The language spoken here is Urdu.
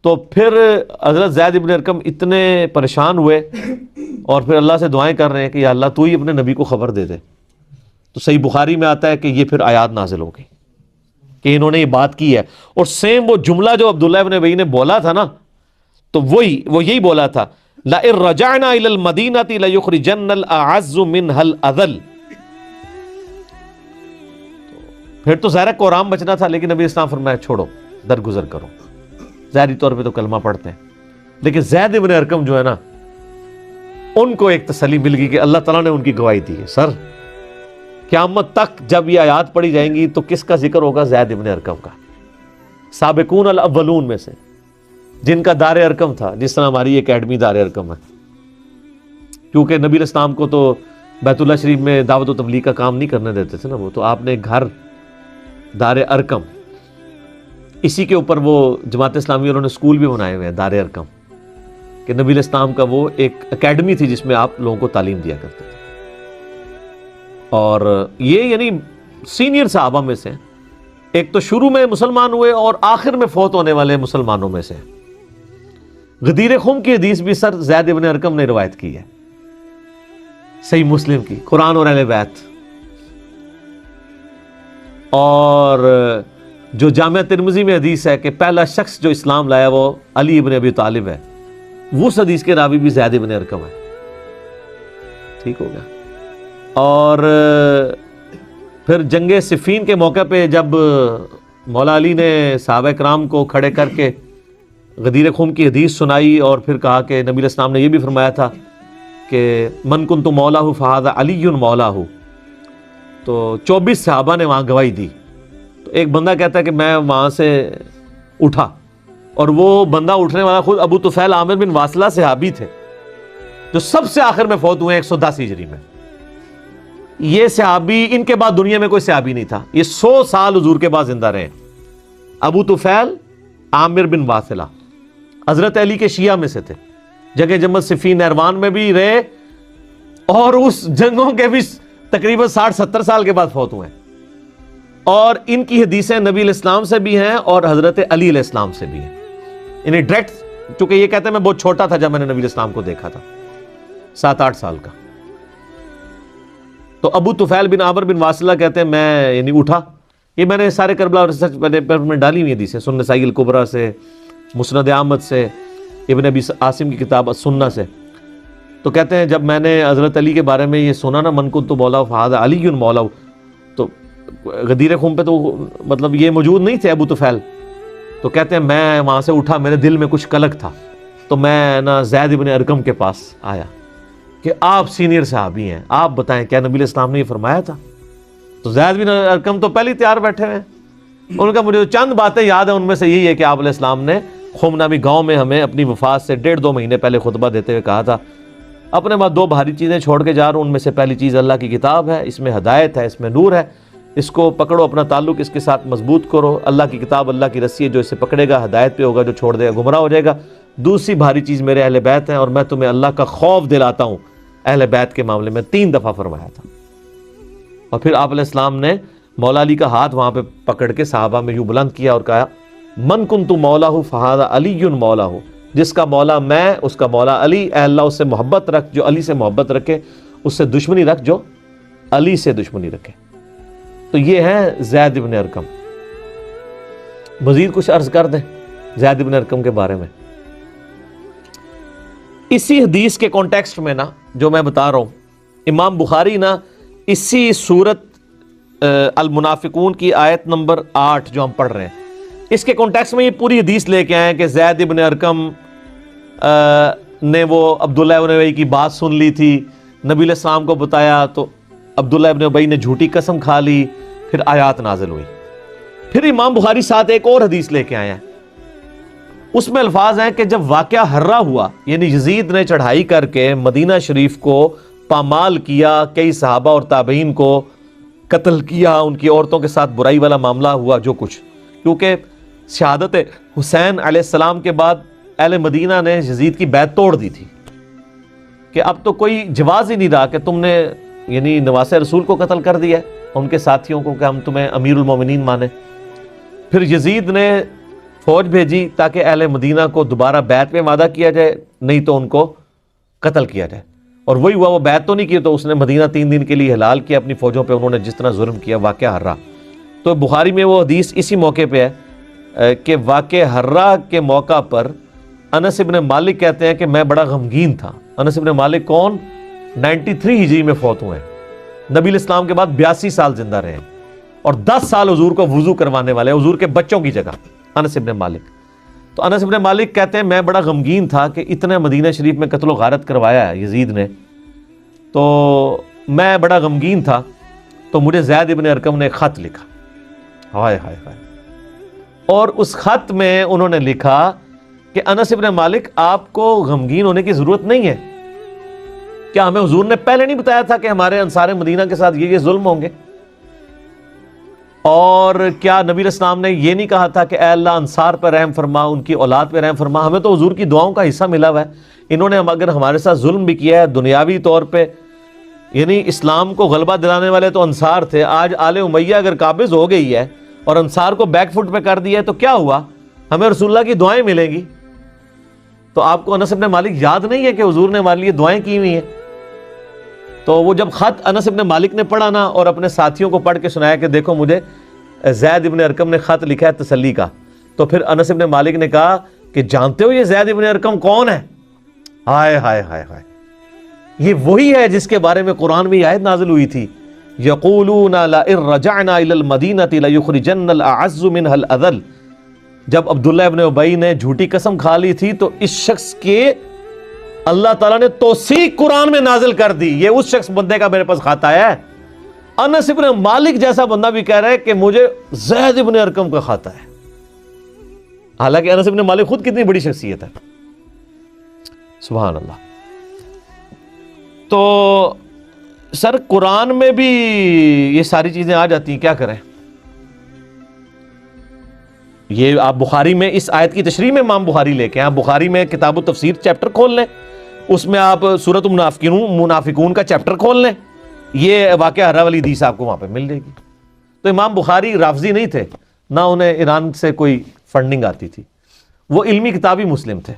تو پھر حضرت زید ابن ارقم اتنے پریشان ہوئے اور پھر اللہ سے دعائیں کر رہے ہیں کہ یا اللہ تو ہی اپنے نبی کو خبر دے دے. تو صحیح بخاری میں آتا ہے کہ یہ پھر آیات نازل ہو گئی کہ انہوں نے یہ بات کی ہے. اور سیم وہ جملہ جو عبداللہ ابن ابی نے بولا تھا نا, تو وہ یہی بولا تھا لَإِن رَجَعْنَا إِلَى الْمَدِينَةِ لَيُخْرِجَنَّ الْأَعَزُّ مِنْهَا الْأَذَلُّ. پھر تو ظاہر قرآن بچنا تھا, لیکن نبی اسلام فرمایا چھوڑو, درگزر کرو. ظاہری طور پہ تو کلمہ پڑھتے ہیں, لیکن زید ابن ارقم جو ہے نا, ان کو ایک تسلی مل گئی کہ اللہ تعالیٰ نے ان کی گواہی دی ہے. سر قیامت تک جب یہ آیات پڑھی جائیں گی تو کس کا ذکر ہوگا؟ زید ابن ارقم کا, سابقون الاولون میں سے, جن کا دار ارقم تھا, جس طرح ہماری اکیڈمی دار ارقم ہے. کیونکہ نبی اسلام کو تو بیت اللہ شریف میں دعوت و تبلیغ کا کام نہیں کرنے دیتے تھے نا, وہ تو آپ نے گھر دار ارقم, اسی کے اوپر وہ جماعت اسلامی انہوں نے اسکول بھی بنائے ہوئے ہیں دار ارقم, کہ نبی اسلام کا وہ ایک اکیڈمی تھی جس میں آپ لوگوں کو تعلیم دیا کرتے تھے. اور یہ یعنی سینئر صحابہ میں سے, ایک تو شروع میں مسلمان ہوئے اور آخر میں فوت ہونے والے مسلمانوں میں سے. غدیر خم کی حدیث بھی سر زید ابن ارقم نے روایت کی ہے, صحیح مسلم کی, قرآن اور اہل بیت. اور جو جامعہ ترمذی میں حدیث ہے کہ پہلا شخص جو اسلام لایا وہ علی ابن ابی طالب ہے, وہ اس حدیث کے راوی بھی زید ابن ارقم ہے. ٹھیک ہو گیا. اور پھر جنگ صفین کے موقع پہ جب مولا علی نے صحابہ کرام کو کھڑے کر کے غدیر خم کی حدیث سنائی اور پھر کہا کہ نبی الاسلام نے یہ بھی فرمایا تھا کہ من کنت مولا فہذا علی مولا, تو 24 صحابہ نے وہاں گواہی دی. تو ایک بندہ کہتا ہے کہ میں وہاں سے اٹھا, اور وہ بندہ اٹھنے والا خود ابو طفیل عامر بن واصلہ صحابی تھے, جو سب سے آخر میں فوت ہوئے 110 ہجری میں. یہ صحابی, ان کے بعد دنیا میں کوئی صحابی نہیں تھا, یہ 100 سال حضور کے بعد زندہ رہے. ابو طفیل عامر بن واصلہ حضرت علی کے شیعہ میں سے تھے, جگہ جمع صفین نہروان میں بھی رہے, اور اس جنگوں کے بھی تقریباً 60-70 سال کے بعد فوت ہوئے. اور ان کی حدیثیں نبی علیہ السلام سے بھی ہیں اور حضرت علی علیہ السلام سے بھی ہیں. انہیں ڈائریکٹ, چونکہ یہ کہتے ہیں میں بہت چھوٹا تھا جب میں نے نبی علیہ السلام کو دیکھا تھا, 7-8 سال کا. تو ابو طفیل بن عامر بن واصلہ کہتے ہیں میں یعنی اٹھا, یہ میں نے سارے کربلا اور ریسرچ میں ڈالی ہوئی حدیثیں, سنن نسائی الکبریٰ سے, مسند احمد سے, ابن ابی عاصم کی کتاب السنہ سے. تو کہتے ہیں جب میں نے حضرت علی کے بارے میں یہ سنا نا, من کنت مولا فہذا علی مولا, تو غدیر خم پہ تو مطلب یہ موجود نہیں تھے ابو طفیل. تو کہتے ہیں میں وہاں سے اٹھا, میرے دل میں کچھ کلک تھا, تو میں نا زید ابن ارقم کے پاس آیا کہ آپ سینئر صحابی ہیں, آپ بتائیں کیا نبی علیہ السلام نے یہ فرمایا تھا؟ تو زید بن ارقم تو پہلے تیار بیٹھے ہوئے ہیں. ان کا مجھے چند باتیں یاد ہیں, ان میں سے یہی ہے کہ آپ علیہ السلام نے خم نامی گاؤں میں ہمیں اپنی وفات سے 1.5-2 مہینے پہلے خطبہ دیتے ہوئے کہا تھا اپنے بعد 2 بھاری چیزیں چھوڑ کے جا رہا ہوں, ان میں سے پہلی چیز اللہ کی کتاب ہے, اس میں ہدایت ہے, اس میں نور ہے, اس کو پکڑو, اپنا تعلق اس کے ساتھ مضبوط کرو. اللہ کی کتاب اللہ کی رسی ہے, جو اسے پکڑے گا ہدایت پہ ہوگا, جو چھوڑ دے گا گمراہ ہو جائے گا. دوسری بھاری چیز میرے اہل بیت ہیں, اور میں تمہیں اللہ کا خوف دلاتا ہوں. اہل بیت کے معاملے میں 3 دفعہ فرمایا تھا. اور پھر آپ علیہ السلام نے مولا علی کا ہاتھ وہاں پہ پکڑ کے صحابہ میں یوں بلند کیا اور کہا من کنت مولا فہذا علی مولا, جس کا مولا میں اس کا مولا علی. اے اللہ اس سے محبت رکھ جو علی سے محبت رکھے, اس سے دشمنی رکھ جو علی سے دشمنی رکھے. تو یہ ہے زید ابن ارقم. مزید کچھ عرض کر دیں زید ابن ارقم کے بارے میں. اسی حدیث کے کانٹیکسٹ میں نا جو میں بتا رہا ہوں, امام بخاری نا اسی سورت المنافقون کی آیت نمبر 8 جو ہم پڑھ رہے ہیں, اس کے کانٹیکسٹ میں یہ پوری حدیث لے کے آئے ہیں کہ زید ابن ارقم نے وہ عبداللہ ابن ابی کی بات سن لی تھی, نبی علیہ السلام کو بتایا, تو عبداللہ ابن ابی نے جھوٹی قسم کھا لی, پھر آیات نازل ہوئی. پھر امام بخاری ساتھ ایک اور حدیث لے کے آئے ہیں, اس میں الفاظ ہیں کہ جب واقعہ ہررا ہوا, یعنی یزید نے چڑھائی کر کے مدینہ شریف کو پامال کیا, کئی صحابہ اور تابعین کو قتل کیا, ان کی عورتوں کے ساتھ برائی والا معاملہ ہوا جو کچھ, کیونکہ شہادت حسین علیہ السلام کے بعد اہل مدینہ نے یزید کی بیعت توڑ دی تھی کہ اب تو کوئی جواز ہی نہیں رہا کہ تم نے یعنی نواس رسول کو قتل کر دیا ہے, ان کے ساتھیوں کو, کہ ہم تمہیں امیر المومنین مانیں. پھر یزید نے فوج بھیجی تاکہ اہل مدینہ کو دوبارہ بیعت پہ وعدہ کیا جائے، نہیں تو ان کو قتل کیا جائے، اور وہی ہوا، وہ بیعت تو نہیں کی، تو اس نے مدینہ 3 دن کے لیے حلال کیا اپنی فوجوں پہ، انہوں نے جس طرح ظلم کیا واقعہ حرہ۔ تو بخاری میں وہ حدیث اسی موقع پہ ہے کہ واقعہ حرہ کے موقع پر انس ابن مالک کہتے ہیں کہ میں بڑا غمگین تھا۔ انس ابن مالک کون؟ 93 ہجری میں فوت ہوئے ہیں، نبی الاسلام کے بعد 82 سال زندہ رہے ہیں، اور 10 سال حضور کو وضو کروانے والے، حضور کے بچوں کی جگہ، انس ابن مالک۔ تو انس ابن مالک کہتے ہیں میں بڑا غمگین تھا کہ اتنا مدینہ شریف میں قتل و غارت کروایا ہے یزید نے، تو میں بڑا غمگین تھا، تو مجھے زید ابن ارقم نے ایک خط لکھا، ہائے ہائے ہائے، اور اس خط میں انہوں نے لکھا کہ انس ابن مالک آپ کو غمگین ہونے کی ضرورت نہیں ہے، کیا ہمیں حضور نے پہلے نہیں بتایا تھا کہ ہمارے انصار مدینہ کے ساتھ یہ ظلم ہوں گے؟ اور کیا نبی الاسلام نے یہ نہیں کہا تھا کہ اے اللہ انصار پہ رحم فرما، ان کی اولاد پہ رحم فرما؟ ہمیں تو حضور کی دعاؤں کا حصہ ملا ہوا ہے، انہوں نے اگر ہمارے ساتھ ظلم بھی کیا ہے دنیاوی طور پہ، یعنی اسلام کو غلبہ دلانے والے تو انصار تھے، آج آل امیہ اگر قابض ہو گئی ہے اور انصار کو بیک فٹ پہ کر دیا ہے تو کیا ہوا؟ ہمیں رسول اللہ کی دعائیں ملیں گی۔ تو آپ کو انس ابن مالک یاد نہیں ہے کہ حضور نے ہمارے لیے دعائیں کی ہوئی ہیں؟ تو وہ جب خط انس ابن مالک نے پڑھا نا اور اپنے ساتھیوں کو پڑھ کے سنایا کہ دیکھو مجھے زید ابن ارقم نے خط لکھا ہے تسلی کا، تو پھر انس ابن مالک نے کہا کہ جانتے ہو یہ زید ابن ارقم کون ہے؟ ہائے ہائے ہائے ہائے، یہ وہی ہے جس کے بارے میں قرآن میں یہ آیت نازل ہوئی تھی، یقولون لئن رجعنا الی المدینہ لیخرجن الاعز منها الاذل۔ جب عبداللہ ابن ابی نے جھوٹی قسم کھا لی تھی تو اس شخص کے اللہ تعالیٰ نے توثیق قرآن میں نازل کر دی، یہ اس شخص بندے کا میرے پاس خط آیا ہے۔ انس ابن مالک جیسا بندہ بھی کہہ رہا ہے کہ مجھے زید ابن ارقم کا خط ہے، حالانکہ انس ابن مالک خود کتنی بڑی شخصیت ہے، سبحان اللہ۔ تو سر قرآن میں بھی یہ ساری چیزیں آ جاتی ہیں، کیا کریں؟ یہ آپ بخاری میں اس آیت کی تشریح میں امام بخاری لے کے ہیں، آپ بخاری میں کتاب التفسیر چیپٹر کھول لیں، اس میں آپ سورۃ منافقون کا چیپٹر کھول لیں، یہ واقعہ حرہ والی حدیث آپ کو وہاں پہ مل جائے گی۔ تو امام بخاری رافضی نہیں تھے، نہ انہیں ایران سے کوئی فنڈنگ آتی تھی، وہ علمی کتابی مسلم تھے۔